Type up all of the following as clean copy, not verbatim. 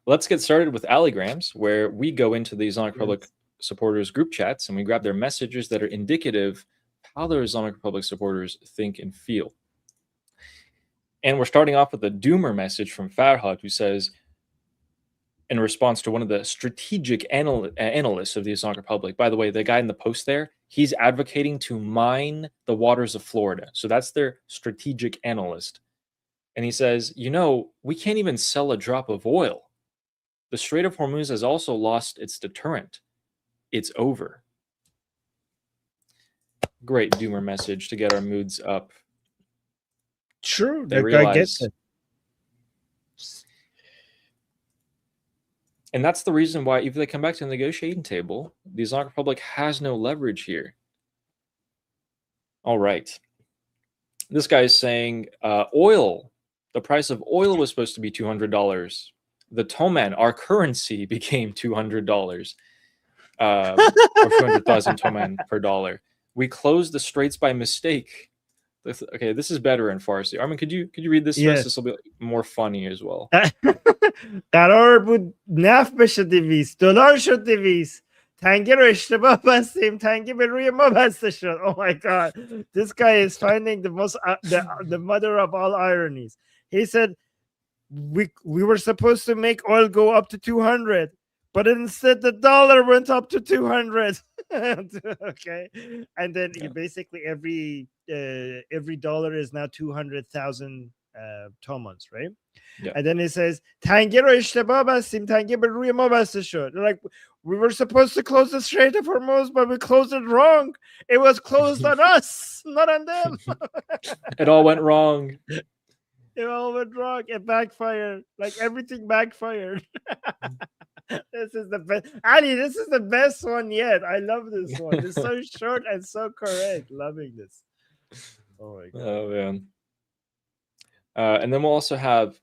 let's get started with Alligrams, where we go into the Islamic Republic supporters group chats and we grab their messages that are indicative how their Islamic Republic supporters think and feel. And we're starting off with a doomer message from Farhad, who says, in response to one of the strategic analysts of the Islamic Republic, by the way, the guy in the post there, he's advocating to mine the waters of Florida. So that's their strategic analyst. And he says, we can't even sell a drop of oil. The Strait of Hormuz has also lost its deterrent. It's over. Great doomer message to get our moods up. True, that guy gets it. And that's the reason why, if they come back to the negotiating table, the Islamic Republic has no leverage here. All right. This guy is saying oil. The price of oil was supposed to be $200. The Toman, our currency, became $200. Or 200,000 Toman per dollar. We closed the straits by mistake. Okay, this is better in Farsi. Armin, could you read this? Yes. This will be more funny as well. قرار بود نفت بشه 200 دلار شد 200 تنگه رو اشتباه بستیم تنگه به روی ما بسته شد. Oh my god, this guy is finding the most the mother of all ironies. He said we were supposed to make oil go up to 200, but instead the dollar went up to 200. Okay, and then basically every dollar is now 200,000 tomans, right? Yeah. And then he says تنگه رو اشتباه بستیم تنگه به روی ما بسته شد. Like, we were supposed to close the Strait of Hormuz, but we closed it wrong. It was closed on us, not on them. It all went wrong. It all went wrong. It backfired. Like, everything backfired. This is the best. Ali, this is the best one yet. I love this one. It's so short and so correct. Loving this. Oh my god. Oh man. And then we'll also have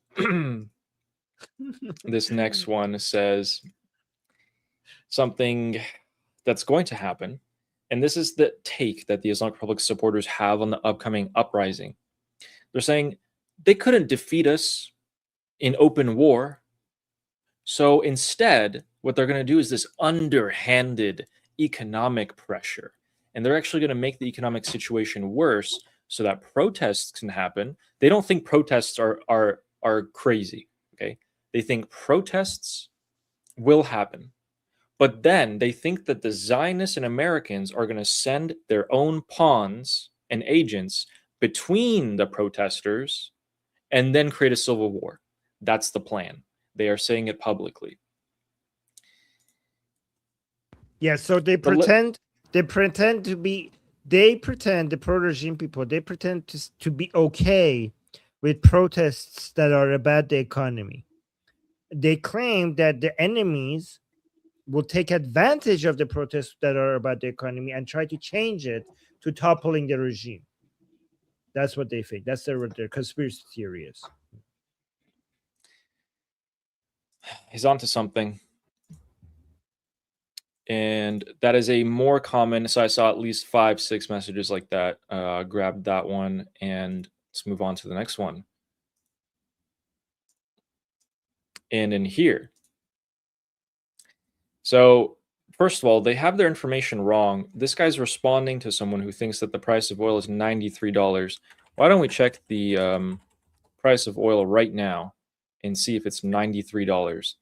this next one says something that's going to happen. And this is the take that the Islamic Republic supporters have on the upcoming uprising. They're saying they couldn't defeat us in open war. So instead, what they're going to do is this underhanded economic pressure. And they're actually going to make the economic situation worse so that protests can happen. They don't think protests are crazy, okay? They think protests will happen. But then they think that the Zionists and Americans are going to send their own pawns and agents between the protesters and then create a civil war. That's the plan. They are saying it publicly. Yeah, so they pretend the pro-regime people, they pretend to be okay with protests that are about the economy. They claim that the enemies will take advantage of the protests that are about the economy and try to change it to toppling the regime. That's what they think. That's their conspiracy theory is. He's onto something. And that is a more common, so I saw at least 5-6 messages like that. Grabbed that one, and let's move on to the next one. And in here. So, first of all, they have their information wrong. This guy's responding to someone who thinks that the price of oil is $93. Why don't we check the price of oil right now and see if it's $93?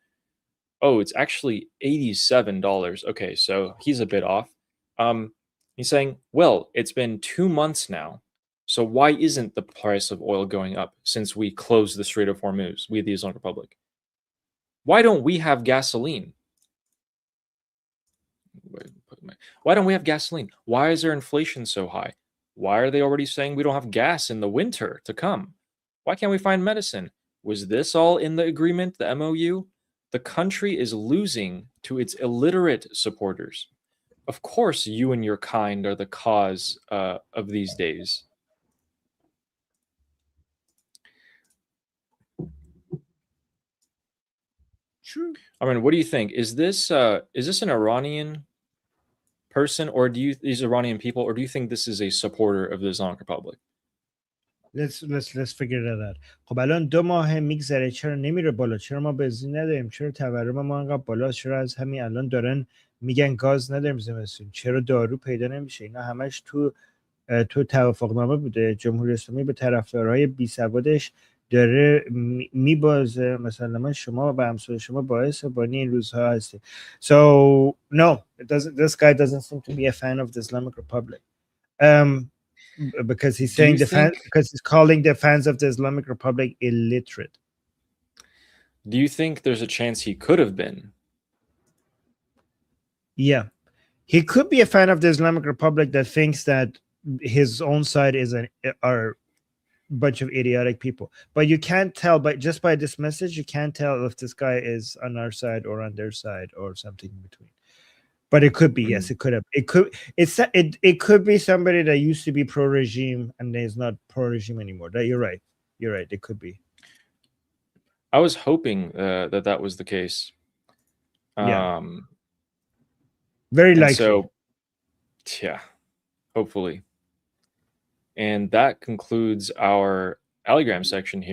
Oh, it's actually $87. Okay, so he's a bit off. He's saying, well, it's been 2 months now. So why isn't the price of oil going up since we closed the Strait of Hormuz, we the Islamic Republic? Why don't we have gasoline? Why don't we have gasoline? Why is there inflation so high? Why are they already saying we don't have gas in the winter to come? Why can't we find medicine? Was this all in the agreement, the MOU? The country is losing to its illiterate supporters. Of course, you and your kind are the cause of these days. True. I mean, what do you think? Is this an Iranian person, or these Iranian people, or do you think this is a supporter of the Islamic Republic? let's figure that out. خب الان 2 ماه میگذره چرا نمیره بالا؟ چرا ما بنزین نداریم؟ چرا تورم ما انقدر بالا؟ چرا از همین الان دارن میگن گاز نداریم زمستون؟ چرا دارو پیدا نمیشه؟ اینا همش تو توافقنامه بوده. جمهوری اسلامی به طرفدارهای بی سوادش داره میبازه. مثلا من شما و همسایه شما باعث بانی این روزها هستی. So no, this guy doesn't seem to be a fan of the Islamic Republic. Because he's saying because he's calling the fans of the Islamic Republic illiterate. Do you think there's a chance he could have been? Yeah, he could be a fan of the Islamic Republic that thinks that his own side are a bunch of idiotic people. But you can't tell just by this message, you can't tell if this guy is on our side or on their side or something in between. But it could be, yes, it could have. It could be somebody that used to be pro-regime and is not pro-regime anymore. That you're right. You're right. It could be. I was hoping that was the case. Yeah. Very likely. So, yeah, hopefully. And that concludes our Allogram section here.